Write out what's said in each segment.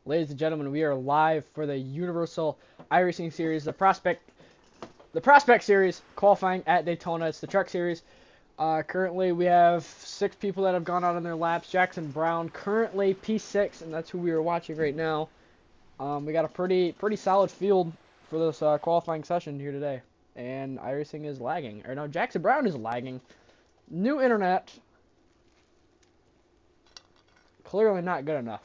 Ladies and gentlemen, we are live for the Universal iRacing Series, the Prospect Series qualifying at Daytona. It's the Truck Series. Currently, we have 6 people that have gone out on their laps. Jackson Brown currently P6, and that's who we are watching right now. We got a pretty solid field for this qualifying session here today, and iRacing is lagging. Or no, Jackson Brown is lagging. New internet, clearly not good enough.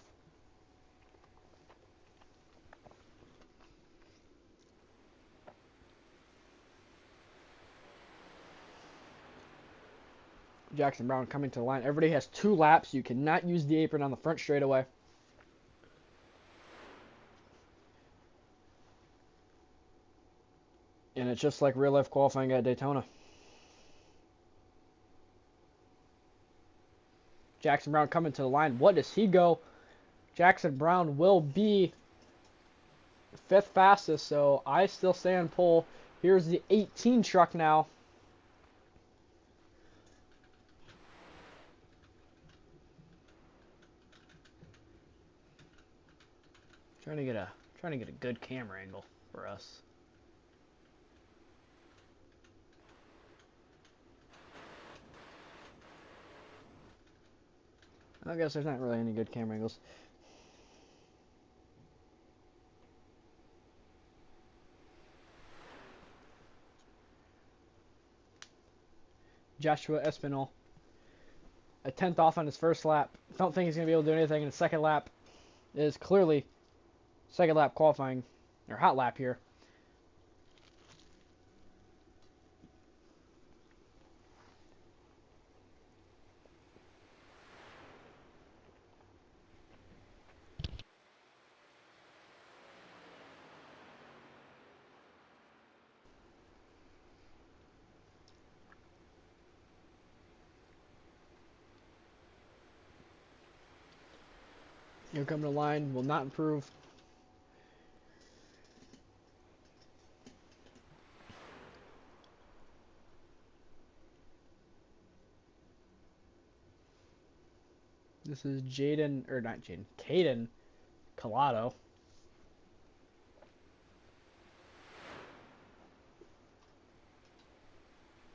Jackson Brown coming to the line. Everybody has 2 laps. You cannot use the apron on the front straightaway. And it's just like real life qualifying at Daytona. Jackson Brown coming to the line. What does he go? Jackson Brown will be 5th fastest, so I still stay on pole. Here's the 18 truck now. Trying to get a good camera angle for us. I guess there's not really any good camera angles. Joshua Espinal, a 10th off on his first lap. Don't think he's going to be able to do anything in the second lap. It is clearly second lap qualifying, or hot lap here. Here coming to line, will not improve. This is Caden Collado.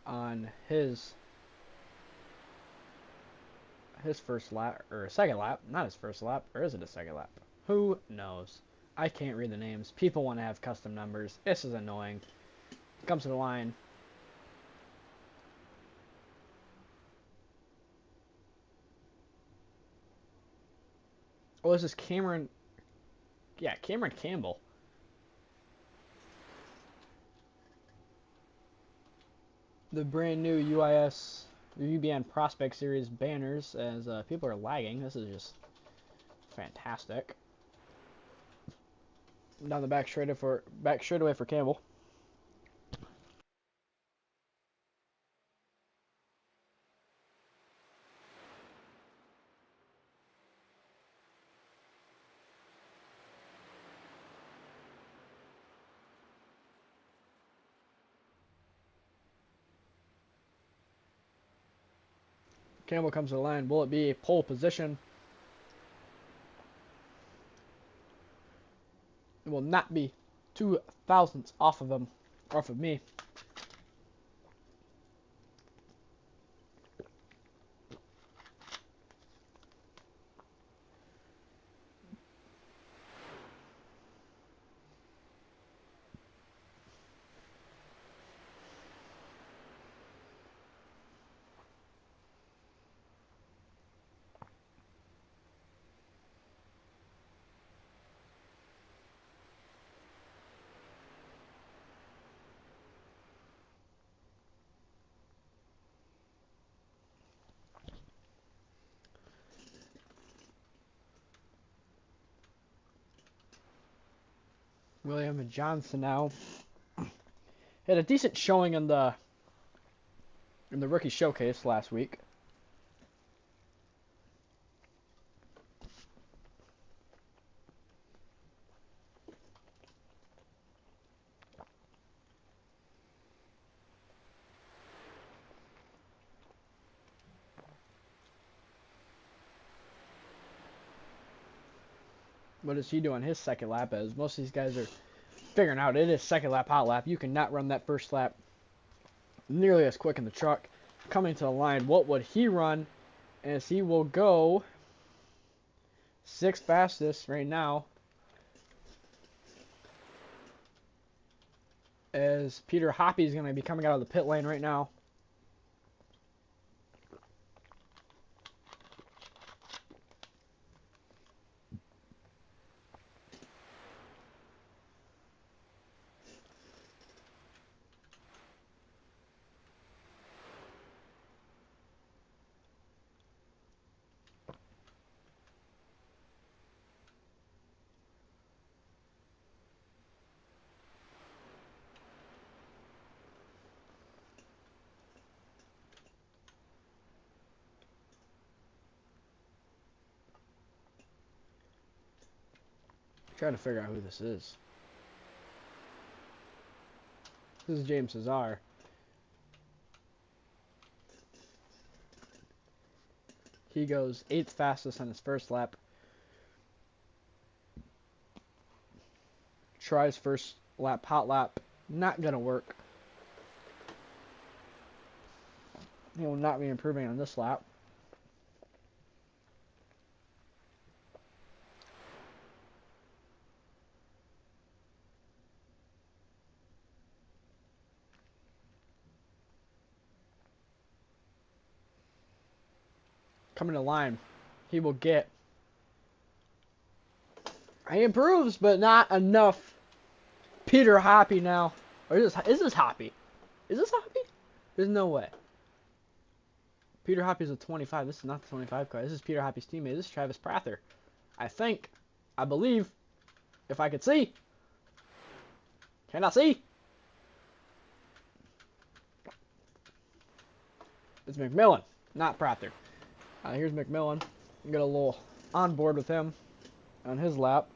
On his first lap, or second lap, not his first lap, or is it a second lap? Who knows? I can't read the names. People want to have custom numbers. This is annoying. Comes to the line. Oh, this is Cameron. Yeah, Cameron Campbell. The brand new UIS UBN Prospect Series banners as people are lagging. This is just fantastic. Down the back straightaway for Campbell. Campbell comes to the line. Will it be a pole position? It will not be 2 thousandths off of him, off of me. William Johnson now had a decent showing in the rookie showcase last week. What is he doing his second lap as? Most of these guys are figuring out it is second lap, hot lap. You cannot run that first lap nearly as quick in the truck. Coming to the line, what would he run? As he will go 6th fastest right now. As Peter Hoppy is going to be coming out of the pit lane right now. Trying to figure out who this is. This is James Cesar. He goes 8th fastest on his first lap. Tries first lap, hot lap. Not going to work. He will not be improving on this lap. Coming to line, he will get. He improves, but not enough. Peter Hoppy now. Or is this Hoppy? Is this Hoppy? There's no way. Peter Hoppy's a 25. This is not the 25 car. This is Peter Hoppy's teammate. This is Travis Prather. I think. I believe. If I could see. Can I see? It's McMillan, not Prather. Here's McMillan. Get a little on board with him on his lap.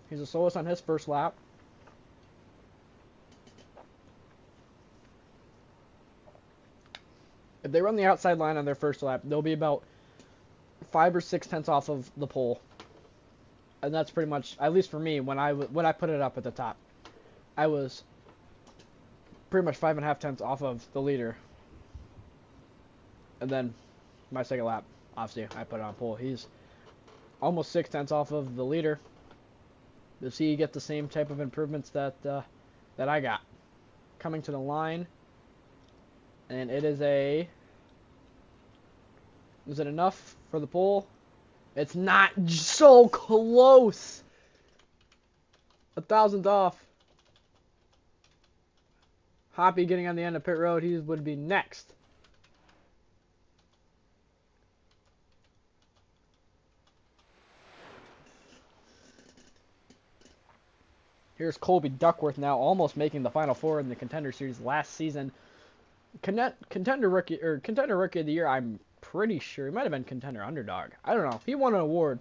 He's a soloist on his first lap. If they run the outside line on their first lap, they'll be about 5 or 6 tenths off of the pole. And that's pretty much, at least for me, when I put it up at the top, I was pretty much 5.5 tenths off of the leader. And then my second lap, obviously, I put it on pole. He's almost 6 tenths off of the leader. Does he get the same type of improvements that I got? Coming to the line, and it is a. Is it enough for the pole? It's not. So close. 1,000th off. Hoppy getting on the end of pit road. He would be next. Here's Colby Duckworth now, almost making the Final Four in the Contender Series last season. Contender rookie of the year. I'm pretty sure he might have been Contender Underdog. I don't know. He won an award.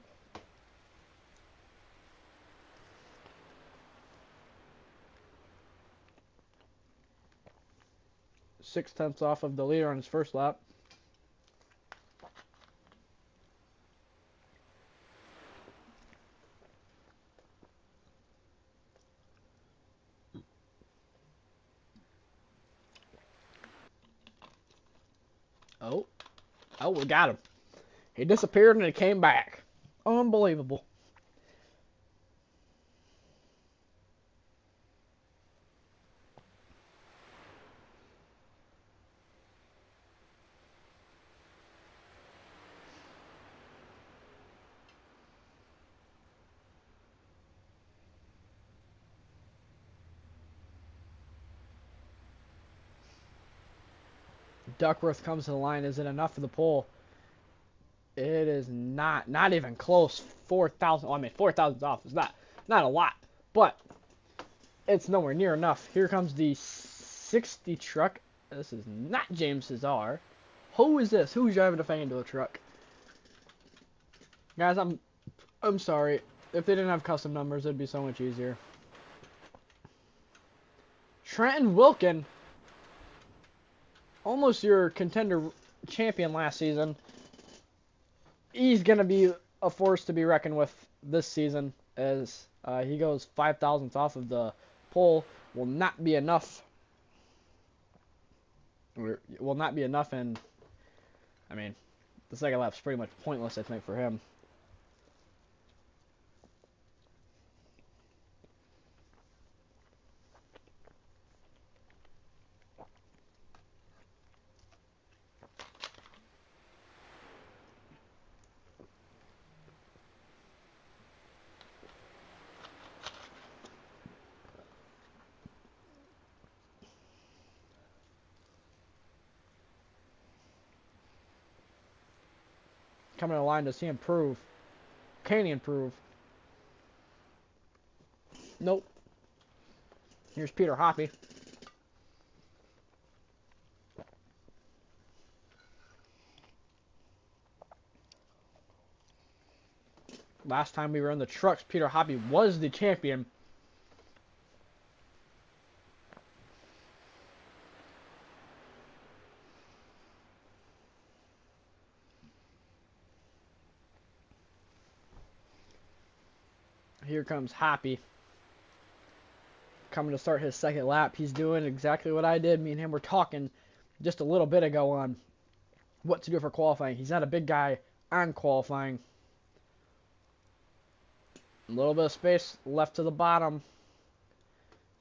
Six tenths off of the leader on his first lap. Oh, we got him. He disappeared and he came back. Unbelievable. Duckworth comes to the line. Is it enough for the pole? It is not. Not even close. 4,000. Well, I mean, 4,000 off is not a lot, but it's nowhere near enough. Here comes the 60 truck. This is not James Cesar. Who is this? Who's driving a Fangado truck? Guys, I'm sorry. If they didn't have custom numbers, it'd be so much easier. Trenton Wilkin. Almost your contender champion last season. He's going to be a force to be reckoned with this season, as he goes 5 thousandths off of the pole. Will not be enough. Will not be enough, and I mean, the second lap's pretty much pointless, I think, for him. Coming to the line, does he improve? Can he improve? Nope. Here's Peter Hoppy. Last time we were in the trucks, Peter Hoppy was the champion. Here comes Hoppy. Coming to start his second lap. He's doing exactly what I did. Me and him were talking just a little bit ago on what to do for qualifying. He's not a big guy on qualifying. A little bit of space left to the bottom.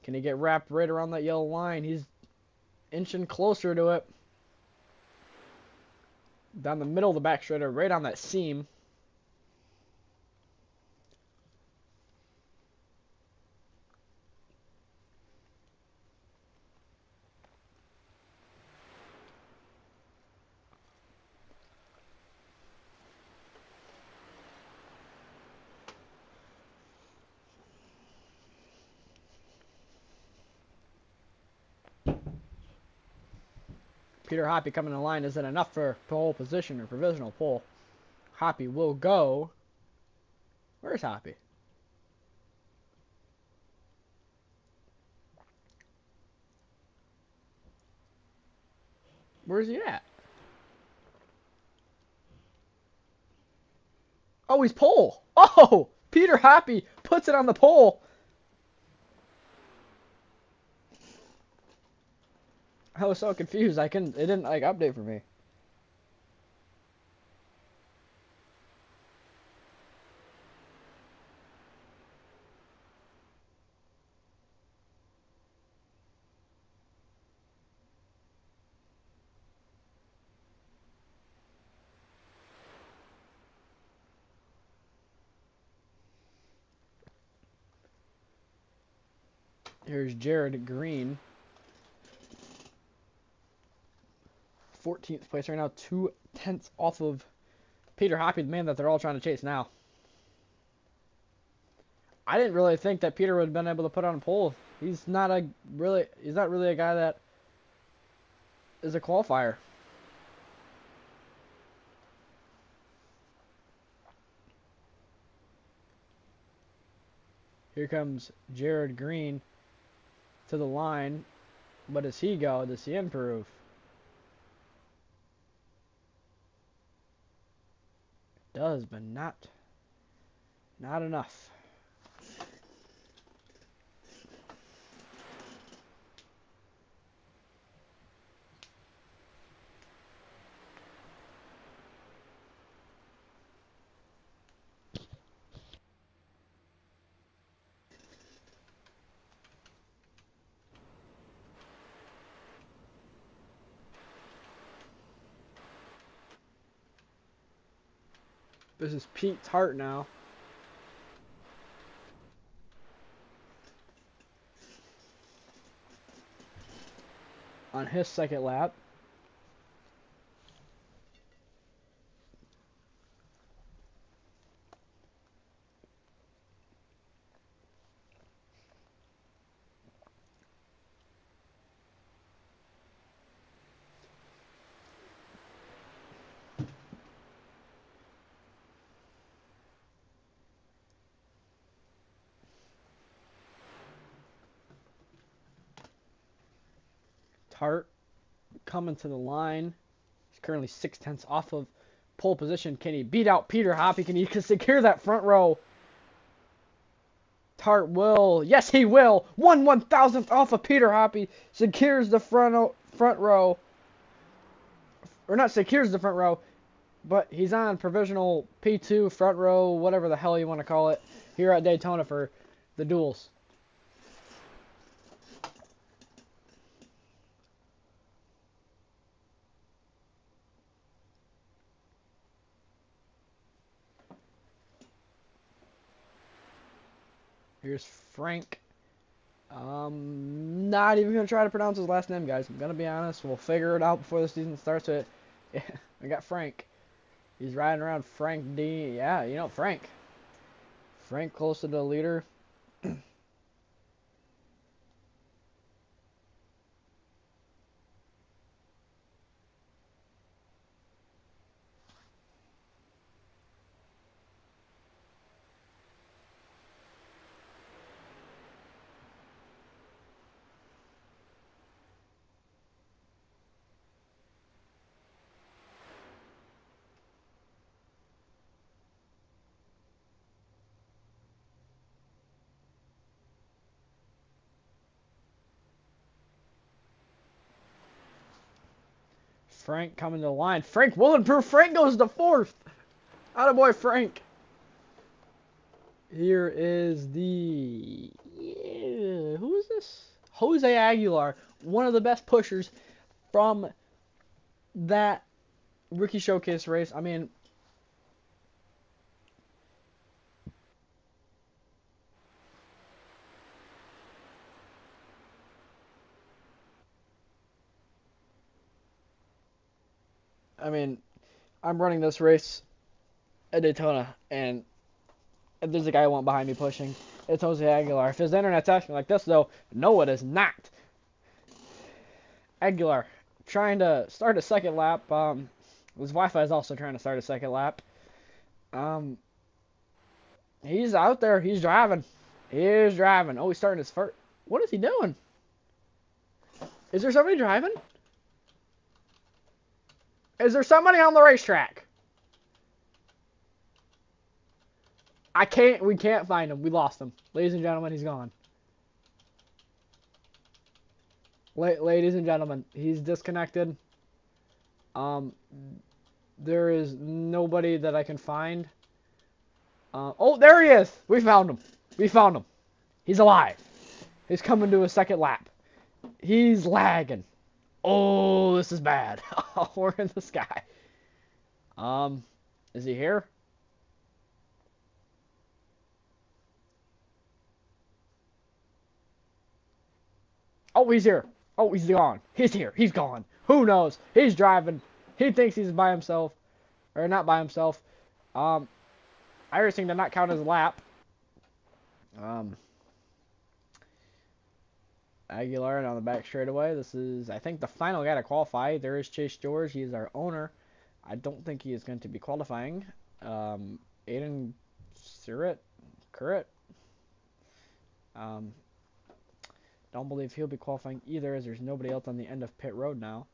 Can he get wrapped right around that yellow line? He's inching closer to it. Down the middle of the back straighter, right on that seam. Peter Hoppy coming in line isn't enough for pole position or provisional pole. Hoppy will go. Where's Hoppy? Where's he at? Oh, he's pole. Oh, Peter Hoppy puts it on the pole. I was so confused. It didn't like update for me. Here's Jared Green. 14th place right now, 2/10 off of Peter Hoppy, the man that they're all trying to chase now. I didn't really think that Peter would have been able to put on a pole. He's not really a guy that is a qualifier. Here comes Jared Green to the line. But does he go? Does he improve? Does, but not enough. This is Pete Hart now. On his second lap. Hart coming to the line. He's currently 6/10 off of pole position. Can he beat out Peter Hoppy? Can he secure that front row? Tart will. Yes, he will. 1/1000th off of Peter Hoppy. Secures the front row. Or not secures the front row, but he's on provisional P2 front row, whatever the hell you want to call it, here at Daytona for the duels. Here's Frank. Not even gonna try to pronounce his last name, guys. I'm gonna be honest. We'll figure it out before the season starts. Yeah, I got Frank. He's riding around Frank D. Yeah, you know Frank. Frank close to the leader. Frank coming to the line. Frank will improve. Frank goes to 4th. Attaboy, Frank. Here is the... who is this? Jose Aguilar. One of the best pushers from that rookie showcase race. I mean... I'm running this race at Daytona, and if there's a guy I want behind me pushing, it's Jose Aguilar. If his internet's acting like this, though, no, it is not. Aguilar trying to start a second lap. His Wi-Fi is also trying to start a second lap. He's out there. He's driving. He's driving. Oh, he's starting his first. What is he doing? Is there somebody driving? Is there somebody on the racetrack? We can't find him. We lost him. Ladies and gentlemen, he's gone. Ladies and gentlemen, he's disconnected. There is nobody that I can find. Oh, there he is. We found him. We found him. He's alive. He's coming to a second lap. He's lagging. Oh, this is bad. Oh, we're in the sky. Is he here? Oh, he's here. Oh, he's gone. He's here. He's gone. Who knows? He's driving. He thinks he's by himself. Or not by himself. IRacing did not count as a lap. Aguilar on the back straightaway. This is, I think, the final guy to qualify. There is Chase George. He is our owner. I don't think he is going to be qualifying. Aiden Currit. Don't believe he'll be qualifying either, as there's nobody else on the end of pit road now.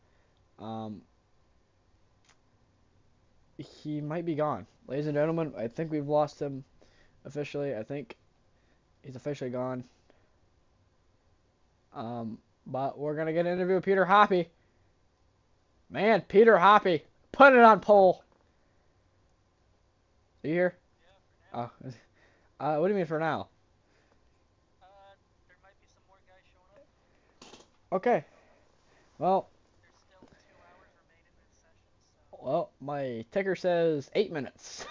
He might be gone. Ladies and gentlemen, I think we've lost him officially. I think he's officially gone. But we're going to get an interview with Peter Hoppy. Man, Peter Hoppy. Put it on pole. Are you here? Yeah, for now. Oh. What do you mean for now? There might be some more guys showing up. Okay. Well. There's still 2 hours remaining in this session, so. Well, my ticker says 8 minutes.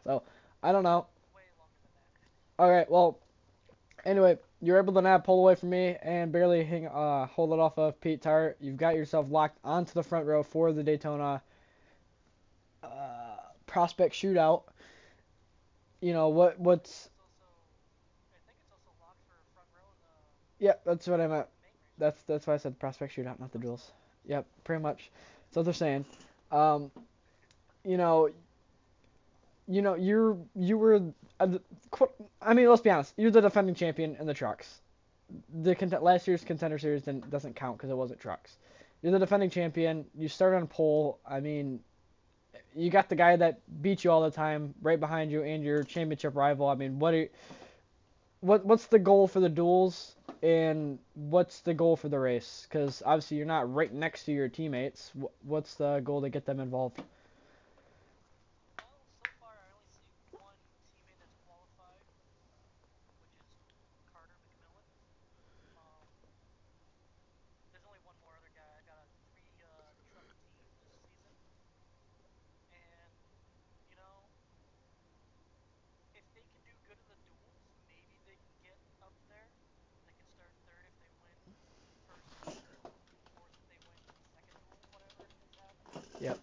So, I don't know. Way longer than that. Okay, well. Anyway, you're able to now pull away from me and barely hold it off of Pete Tart. You've got yourself locked onto the front row for the Daytona prospect shootout. You know what's? I think it's also locked for front row. Yeah, that's what I meant. That's why I said prospect shootout, not the duels. Yep, pretty much. That's what they're saying. You were. I mean, let's be honest. You're the defending champion in the trucks. Last year's contender series doesn't count because it wasn't trucks. You're the defending champion. You start on pole. I mean, you got the guy that beats you all the time right behind you and your championship rival. I mean, what's the goal for the duels and what's the goal for the race? Because obviously you're not right next to your teammates. What's the goal to get them involved? Yep.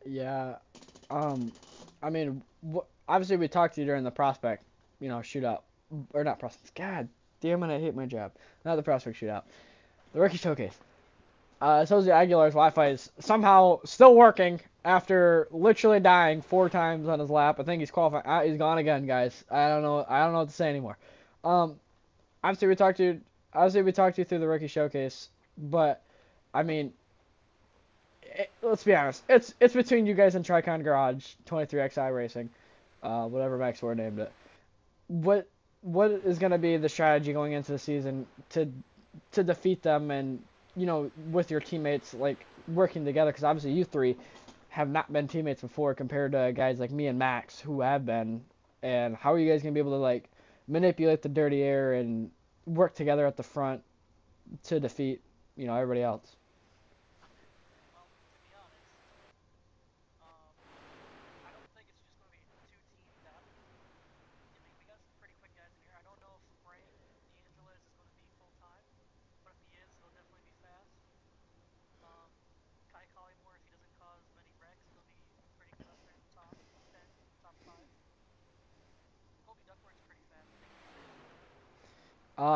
Yeah. Um. I mean, obviously we talked to you during the prospect, shootout, or not prospects. God damn it, I hate my job. Not the prospect shootout. The rookie showcase. Jose Aguilar's Wi-Fi is somehow still working after literally dying 4 times on his lap. I think he's qualifying. He's gone again, guys. I don't know. I don't know what to say anymore. Um, obviously we talked to you. Obviously we talked to you through the rookie showcase, but I mean, let's be honest. It's between you guys and Tricon Garage 23xi Racing, whatever Max Ward named it. What what is going to be the strategy going into the season to defeat them and with your teammates like working together, because obviously you three have not been teammates before compared to guys like me and Max who have been, and how are you guys going to be able to like manipulate the dirty air and work together at the front to defeat everybody else?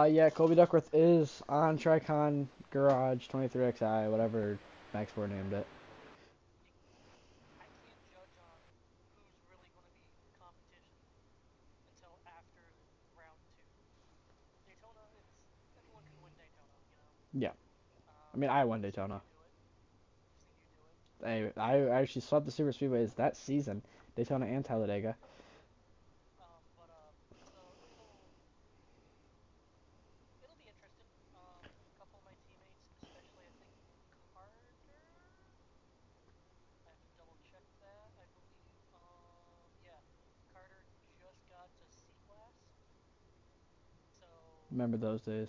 Yeah, Kobe Duckworth is on Tricon Garage 23xi, whatever Max Ford named it. Yeah, I mean I won Daytona. I actually swept the super speedways that season, Daytona and Talladega. Remember those days?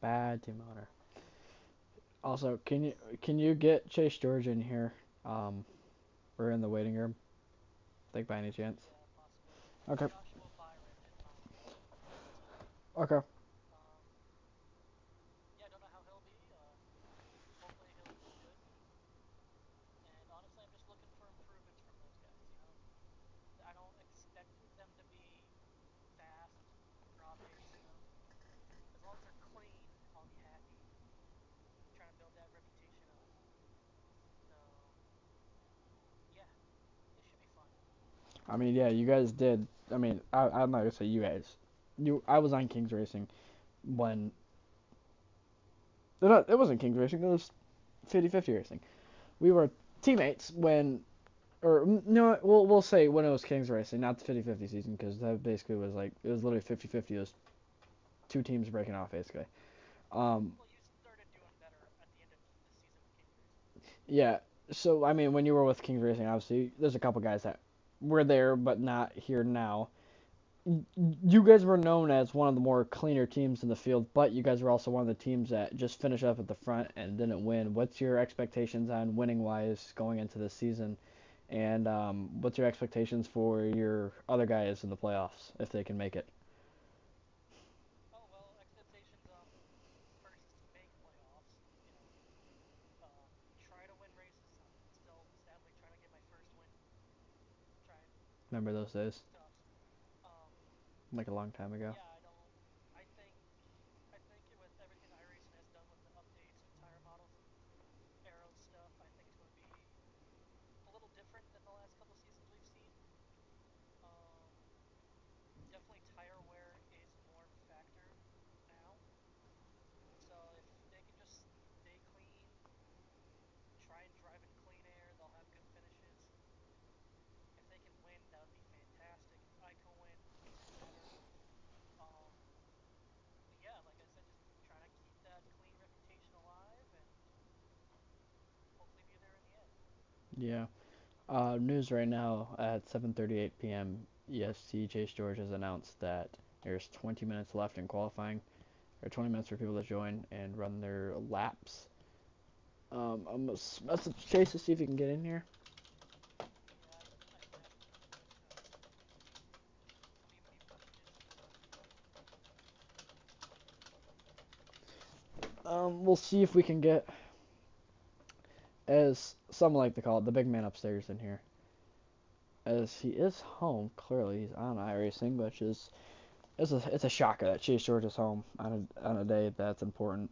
Bad team owner. Also, can you get Chase George in here? Um, we're in the waiting room. Think by any chance? Okay. Okay. I mean, yeah, you guys did. I mean, I'm not gonna say you guys. I was on Kings Racing when. It wasn't Kings Racing. It was 50-50 Racing. We were teammates when, or no, we'll say when it was Kings Racing, not the 50-50 season, because that basically was like it was literally 50-50. It was two teams breaking off basically. Um, yeah. So I mean, when you were with Kings Racing, obviously there's a couple guys that were there but not here now. you guys were known as one of the more cleaner teams in the field, but you guys were also one of the teams that just finished up at the front and didn't win. What's your expectations on winning wise going into this season? And what's your expectations for your other guys in the playoffs if they can make it? Remember those days? Like a long time ago. Yeah. News right now at 7:38 p.m. EST. Chase George has announced that there's 20 minutes left in qualifying, or 20 minutes for people to join and run their laps. I'm gonna message Chase to see if he can get in here. We'll see if we can get, as some like to call it, the big man upstairs in here. As he is home, clearly he's on iRacing, which is it's a shocker that Chase George is home on a day that's important.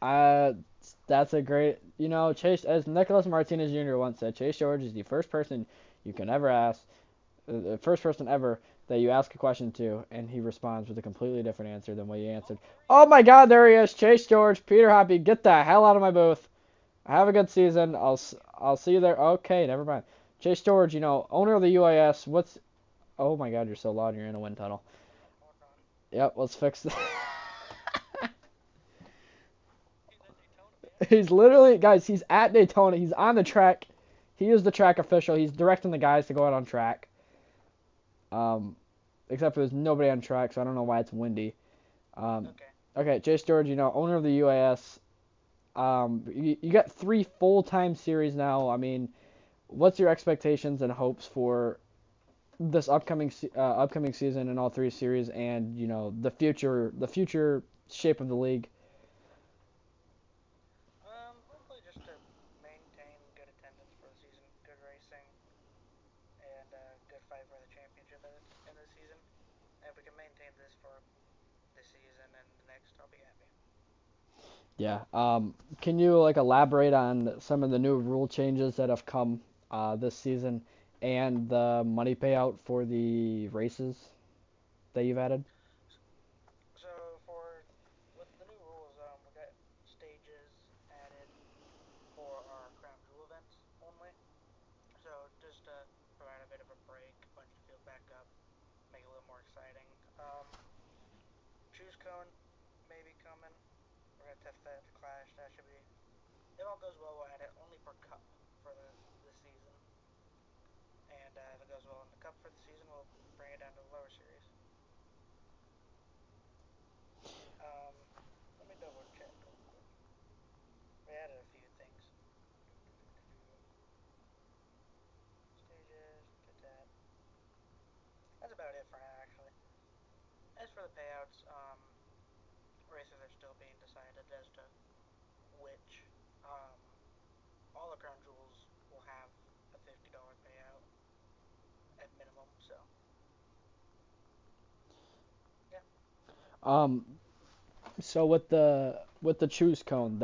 Uh, that's a great, Chase, as Nicholas Martinez Jr. once said, Chase George is the first person you can ever ask, the first person ever that you ask a question to, and he responds with a completely different answer than what you answered. Oh my God, there he is, Chase George, Peter Hoppy, get the hell out of my booth. Have a good season. I'll see you there. Okay, never mind. Chase George, owner of the UIS. What's? Oh my God, you're so loud. You're in a wind tunnel. Yep, let's fix that. He's literally, guys, he's at Daytona. He's on the track. He is the track official. He's directing the guys to go out on track. Um, except for there's nobody on track, so I don't know why it's windy. Okay, Chase George, owner of the UAS. You got 3 full-time series now. I mean, what's your expectations and hopes for this upcoming season in all 3 series, and the future shape of the league? Yeah. Can you like elaborate on some of the new rule changes that have come this season and the money payout for the races that you've added? Um, so with the choose cone, is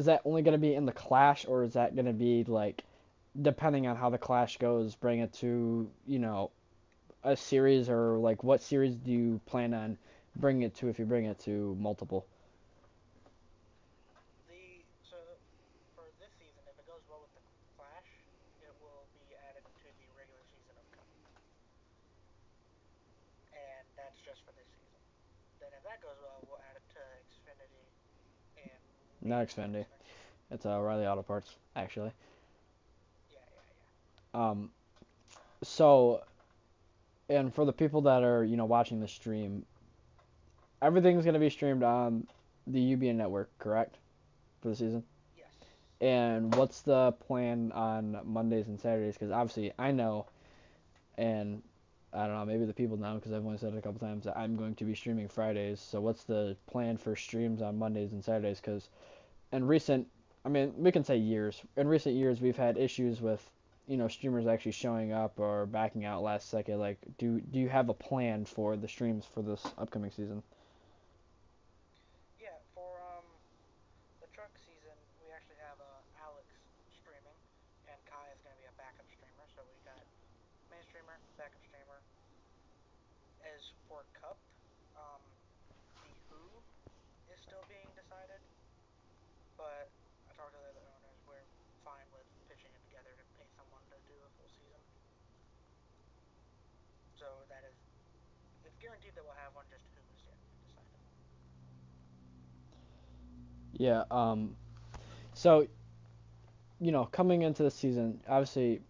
that only going to be in the clash, or is that going to be like depending on how the clash goes, bring it to a series, or like what series do you plan on bringing it to if you bring it to multiple? Not Xfinity. It's Riley Auto Parts, actually. Yeah, yeah, yeah. Um, so, and for the people that are, watching the stream, everything's going to be streamed on the UBN network, correct? For the season? Yes. And what's the plan on Mondays and Saturdays? Because obviously I know, and I don't know, maybe the people know because I've only said it a couple times that I'm going to be streaming Fridays. So what's the plan for streams on Mondays and Saturdays? Because in recent, I mean, we can say years. In recent years, we've had issues with, streamers actually showing up or backing out last second. Like, do you have a plan for the streams for this upcoming season? Yeah, for the truck season, we actually have Alex streaming, and Kai is going to be a backup streamer. So we got main streamer, backup streamer. As for Cup, um, the who is still being decided, but I talked to the other owners. We're fine with pitching it together to pay someone to do a full season. So that is, it's guaranteed that we'll have one. Just who is yet decided. Yeah. So coming into the season, obviously,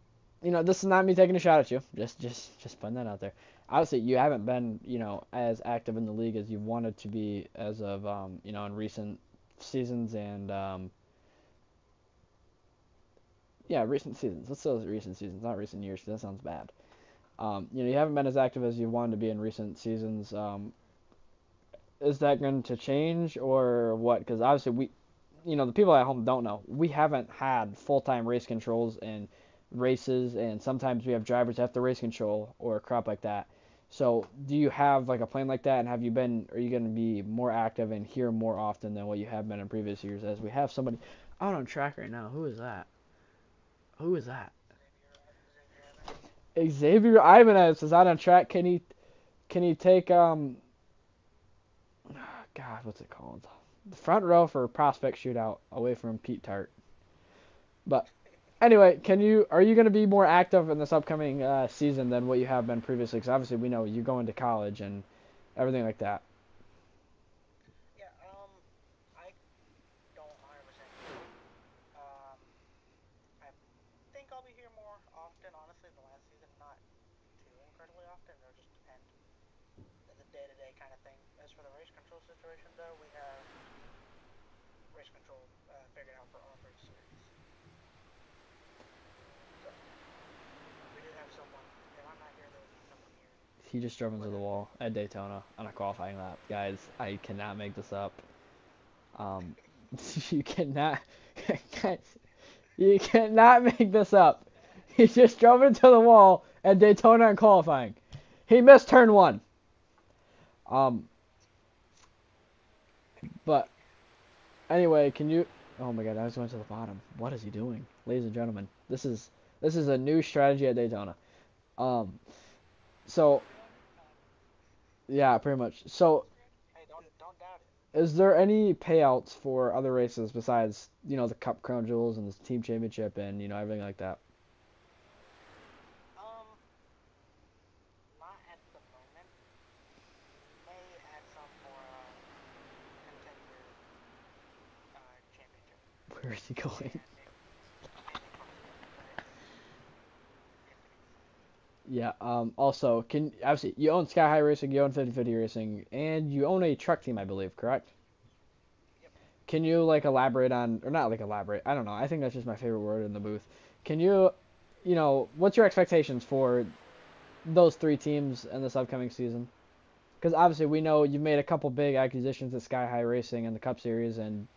this is not me taking a shot at you. Just putting that out there. Obviously, you haven't been, as active in the league as you wanted to be as of, in recent seasons and, yeah, recent seasons. Let's say recent seasons, not recent years, 'cause that sounds bad. You haven't been as active as you wanted to be in recent seasons. Is that going to change or what? Because obviously the people at home don't know. We haven't had full-time race controls and races, and sometimes we have drivers have to race control or crap like that. So, do you have like a plan like that? And are you going to be more active and here more often than what you have been in previous years? As we have somebody out on track right now. Who is that? Who is that? Xavier Evans. Xavier Ibanez is out on track. Can he take God, what's it called? The front row for prospect shootout away from Pete Tart. But anyway, are you going to be more active in this upcoming season than what you have been previously? Because obviously we know you're going to college and everything like that. Yeah, I don't 100% know. Um, I think I'll be here more often, honestly, than last season. Not too incredibly often. It'll just depend the day-to-day kind of thing. As for the race control situation, though, we have race control figured out for all three series. So we do have someone. If I'm not here, there will be someone here. He just drove into the Whether wall at Daytona on a qualifying lap. Guys, I cannot make this up. Um, you cannot, guys, you cannot make this up. He just drove into the wall at Daytona in qualifying. He missed turn one. Um, but anyway, can you? Oh my God, I was going to the bottom. What is he doing, ladies and gentlemen? This is a new strategy at Daytona. Um, so we all knew about it. yeah, pretty much. So Hey, don't doubt it. is there any payouts for other races besides the Cup Crown Jewels and the team championship and everything like that? Um, Not at the moment. May add some for contender championship Where is he going? and maybe Cup Series, but if it is. Yeah. Also, can obviously you own Sky High Racing, you own 50/50 Racing, and you own a truck team, I believe, correct? Yep. Can you like elaborate on, or not like elaborate? I don't know. I think that's just my favorite word in the booth. Can you, what's your expectations for those three teams in this upcoming season? Because obviously we know you've made a couple big acquisitions at Sky High Racing and the Cup Series, and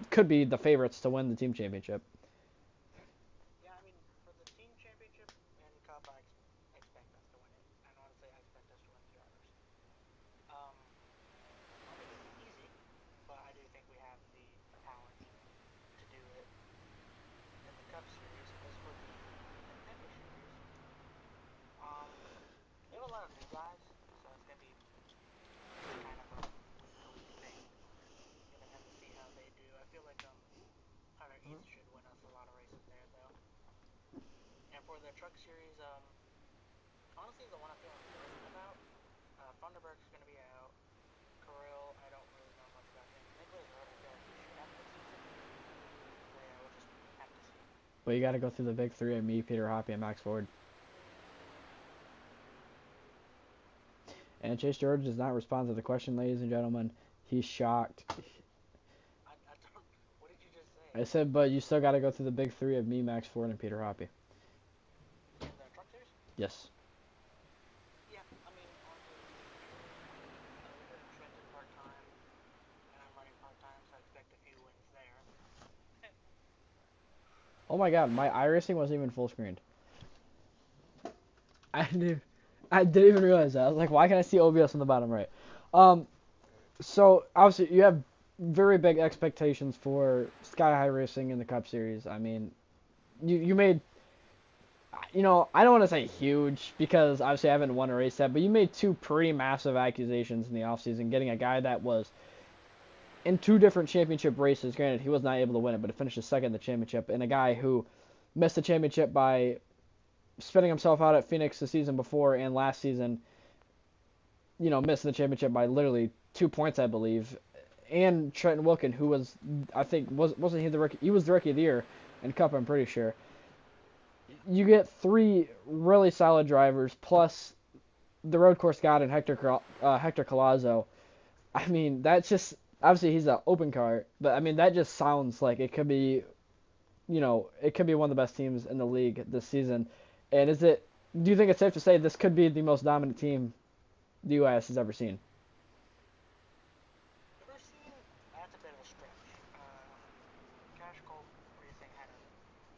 could be the favorites to win the team championship. Yeah, I mean, for the team championship and cup, I expect us to win it, and honestly, I expect us to win the others. Um, I don't think it'll be easy, but I do think we have the talent to do it in the Cup Series. As for the Contender Series, we have a lot of new guys, so it's gonna be kind of a week to week thing. We're gonna have to see how they do. I feel like Hunter East should win us a lot of races there, though. And for the Truck Series, honestly, the one I'm feeling good about. Funderburg's going to be out. Kirill, I don't really know much about him. Nicholas Road, I feel like he should have a good But you got to go through the big three of me, Peter Hoppy, and Max Ford. And Chase George does not respond to the question, ladies and gentlemen. He's shocked. I don't. What did you just say? I said, but you still got to go through the big three of me, Max Ford, and Peter Hoppy. In the truck series? Yes. Yeah, I mean, honestly, Trenton part-time, and I'm running part-time, so I expect a few wins there. Oh my god, my iRacing wasn't even full screened. I didn't, I didn't even realize that. I was like, why can't I see OBS on the bottom right? So obviously you have very big expectations for Sky High Racing in the Cup Series. I mean, you made, I don't want to say huge because obviously I haven't won a race yet, but you made two pretty massive accusations in the offseason, getting a guy that was in two different championship races. Granted, he was not able to win it, but he finished second in the championship, and a guy who missed the championship by spinning himself out at Phoenix the season before and last season, missing the championship by literally 2 points, I believe. And Trenton Wilkin, who was, I think, wasn't he the rookie? He was the rookie of the year in Cup, I'm pretty sure. You get three really solid drivers plus the road course god and Hector Colazzo. I mean, that's just obviously he's an open car, but I mean that just sounds like it could be, it could be one of the best teams in the league this season. And do you think it's safe to say this could be the most dominant team the U.S. has ever seen? Ever seen? That's a bit of a stretch. Cash Gold Racing had a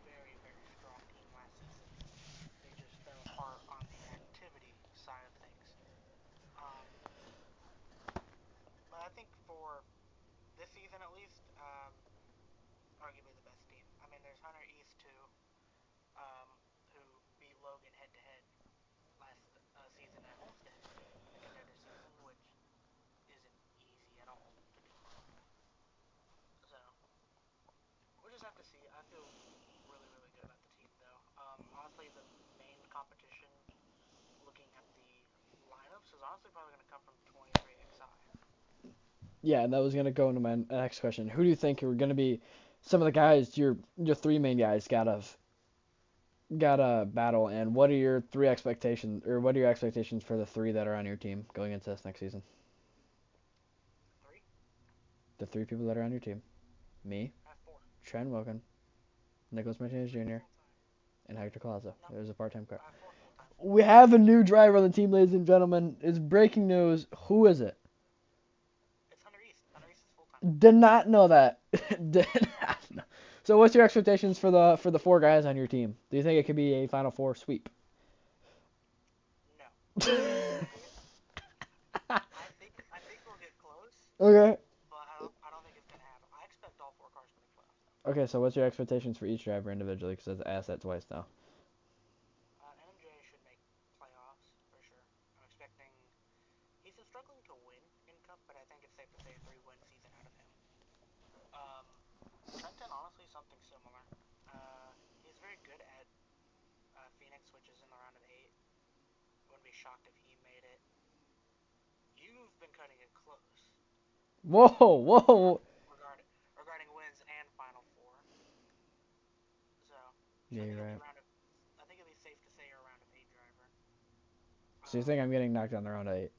very, very strong team last season. They just fell apart on the activity side of things. Um, but I think for this season at least, arguably the best team. I mean, there's Hunter East too, um, who beat Logan head to head last season at Homestead in the contender season, which isn't easy at all to do. So we'll just have to see. I feel really, really good about the team though. Honestly, the main competition, looking at the lineups, is honestly probably going to come from 23XI. Yeah, and that was gonna go into my next question. Who do you think are gonna be some of the guys your three main guys gotta battle, and what are your three expectations, or what are your expectations for the three that are on your team going into this next season? Three? The three people that are on your team: me, I have four. Trent Wilkin, Nicholas Martinez Four Jr., full time. and Hector Colazo. No, There's a part-time car. I have four full time. We have a new driver on the team, ladies and gentlemen. It's breaking news. Who is it? It's Hunter East. Hunter East is full time. Did not know that. Did not know. So, what's your expectations for the four guys on your team? Do you think it could be a Final Four sweep? No. I think we'll get close, Okay. but I don't think it's gonna happen. I expect all four cars to make playoffs though. Okay, so what's your expectations for each driver individually? Because it's asked that twice now. NMJ should make playoffs for sure. I'm expecting. He's been struggling to win in Cup, but I think it's safe to say a 3-win season out of him. Um, Trenton, honestly, something similar. He's very good at Phoenix, which is in the round of 8. Wouldn't be shocked if he made it. You've been cutting it close. Whoa, whoa. Regarding wins and Final Four. So Yeah, I think you're it'll be right. I think it'll be safe to say you're a round of 8 driver. So you think I'm getting knocked down the round of 8?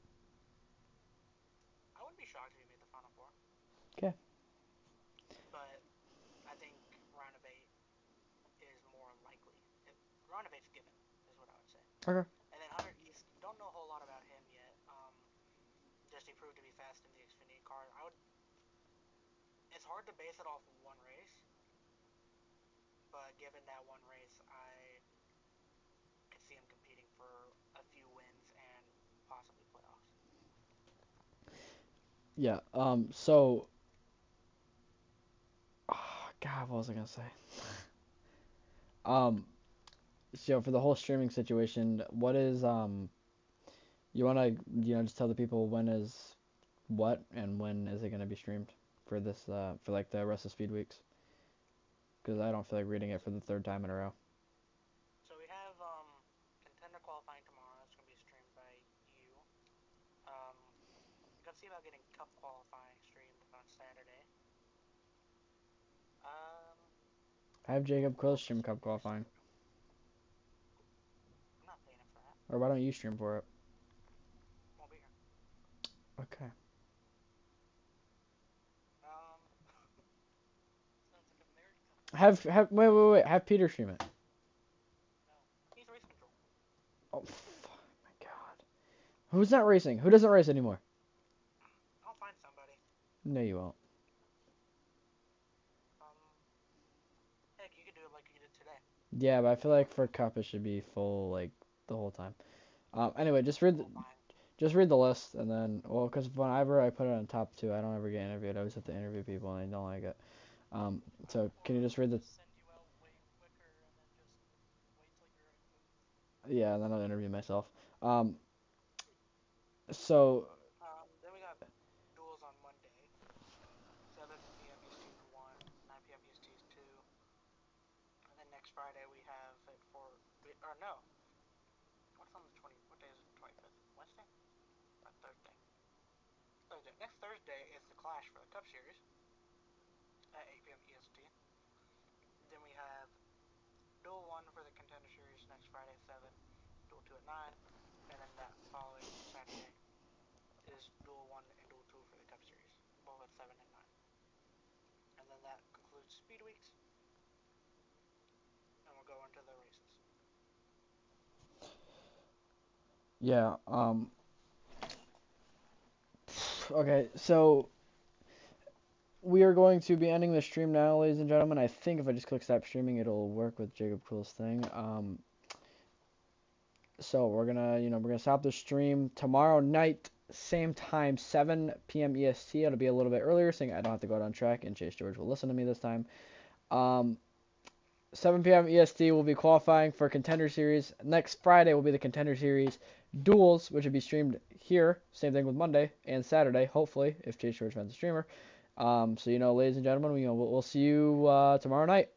I wouldn't be shocked if you made the Final Four. Okay. But I think round of 8 is more likely. Round of 8's given, is what I would say. Okay. And then Hunter East, don't know a whole lot about him yet. Just he proved to be fast in the Xfinity car. It's hard to base it off one race, but given that one race, I could see him competing for a few wins and possibly playoffs. Yeah. So. Oh, God, what was I gonna say? Um. So for the whole streaming situation, what is you wanna just tell the people when is what and when is it gonna be streamed for this for like the rest of Speed Weeks? Because I don't feel like reading it for the third time in a row. So we have contender qualifying tomorrow. It's gonna be streamed by you. Gonna see about getting Cup qualifying streamed on Saturday. Have Jacob Quill stream cup qualifying. I'm not paying him for that. Or why don't you stream for it? Won't be here. Okay. Sounds like a married couple. Wait. Have Peter stream it. No. He's race control. Oh, my God. Who's not racing? Who doesn't race anymore? I'll find somebody. No, you won't. Heck, you could do it like you did today. Yeah, but I feel like for cup it should be full like the whole time. Anyway, just read the list and then because whenever I put it on top two, I don't ever get interviewed. I always have to interview people and I don't like it. So can you just read the? Send you out way quicker and then just wait till you're in booth. Yeah, and then I'll interview myself. So Then we got duels on Monday. 7 p.m. EST is 1, 9 p.m. EST is 2. And then next Friday we have it for, or no. What's on the 20, what day is it, 25th? Wednesday? Or Thursday? Thursday. Next Thursday is the Clash for the Cup Series at 8 p.m. EST. Then we have Duel 1 for the Contender Series next Friday at 7, Duel 2 at 9, and then that following Saturday is Duel 1 and Duel 2 for the Cup Series, both at 7 and 9. And then that concludes Speed Weeks, and we'll go into the races. yeah. Okay, so we are going to be ending the stream now, ladies and gentlemen. I think if I just click stop streaming, it'll work with Jacob Quill's thing. So we're gonna stop the stream tomorrow night, same time, 7 p.m. EST. It'll be a little bit earlier, so I don't have to go out on track, and Chase George will listen to me this time. 7 p.m. EST will be qualifying for Contender Series. Next Friday will be the Contender Series duels, which will be streamed here. Same thing with Monday and Saturday, hopefully, if Chase George finds a streamer. So ladies and gentlemen, we'll see you tomorrow night.